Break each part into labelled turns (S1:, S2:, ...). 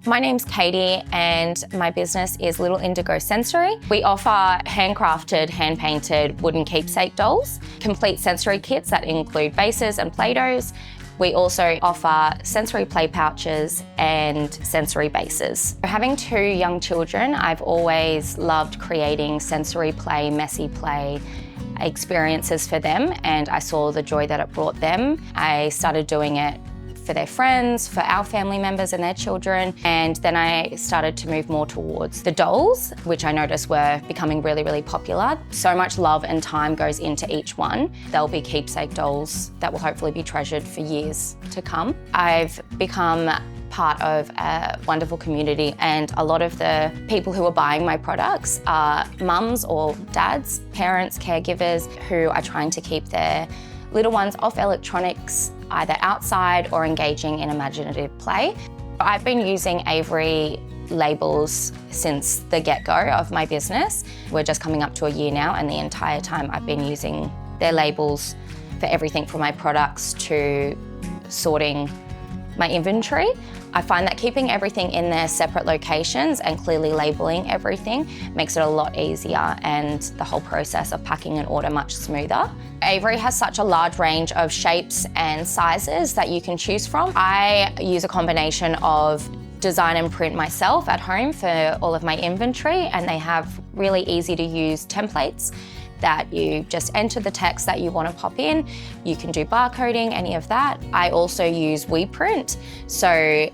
S1: My name's Katie and my business is Little Indigo Sensory. We offer handcrafted, hand-painted wooden keepsake dolls, complete sensory kits that include bases and Play-Dohs. We also offer sensory play pouches and sensory bases. Having 2 young children, I've always loved creating sensory play, messy play experiences for them, and I saw the joy that it brought them. I started doing it for their friends, for our family members and their children, and then I started to move more towards the dolls, which I noticed were becoming really, really popular. So much love and time goes into each one. They'll be keepsake dolls that will hopefully be treasured for years to come. I've become part of a wonderful community, and a lot of the people who are buying my products are mums or dads, parents, caregivers who are trying to keep their little ones off electronics, either outside or engaging in imaginative play. I've been using Avery labels since the get-go of my business. We're just coming up to a year now, and the entire time I've been using their labels for everything from my products to sorting my inventory. I find that keeping everything in their separate locations and clearly labeling everything makes it a lot easier and the whole process of packing an order much smoother. Avery has such a large range of shapes and sizes that you can choose from. I use a combination of design and print myself at home for all of my inventory, and they have really easy to use templates that you just enter the text that you want to pop in. You can do barcoding, any of that. I also use WePrint, so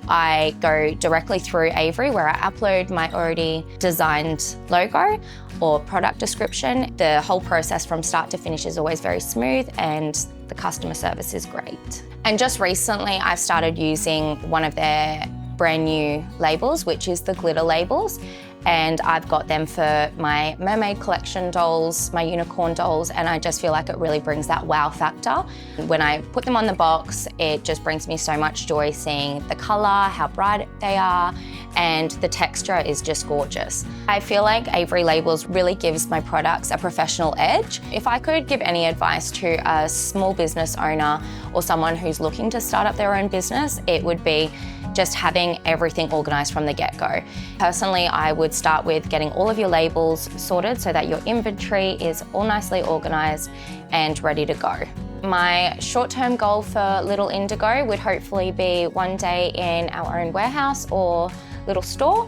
S1: I go directly through Avery where I upload my already designed logo or product description. The whole process from start to finish is always very smooth, and the customer service is great. And just recently I've started using one of their brand new labels, which is the glitter labels. And I've got them for my mermaid collection dolls, my unicorn dolls, and I just feel like it really brings that wow factor. When I put them on the box, it just brings me so much joy seeing the colour, how bright they are, and the texture is just gorgeous. I feel like Avery Labels really gives my products a professional edge. If I could give any advice to a small business owner or someone who's looking to start up their own business, it would be just having everything organised from the get-go. Personally, I would start with getting all of your labels sorted so that your inventory is all nicely organised and ready to go. My short-term goal for Little Indigo would hopefully be one day in our own warehouse or little store,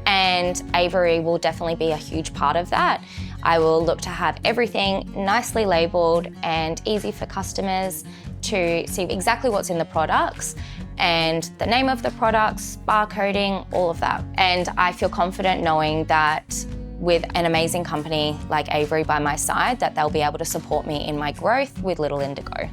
S1: and Avery will definitely be a huge part of that. I will look to have everything nicely labelled and easy for customers to see exactly what's in the products and the name of the products, barcoding, all of that. And I feel confident knowing that with an amazing company like Avery by my side, that they'll be able to support me in my growth with Little Indigo.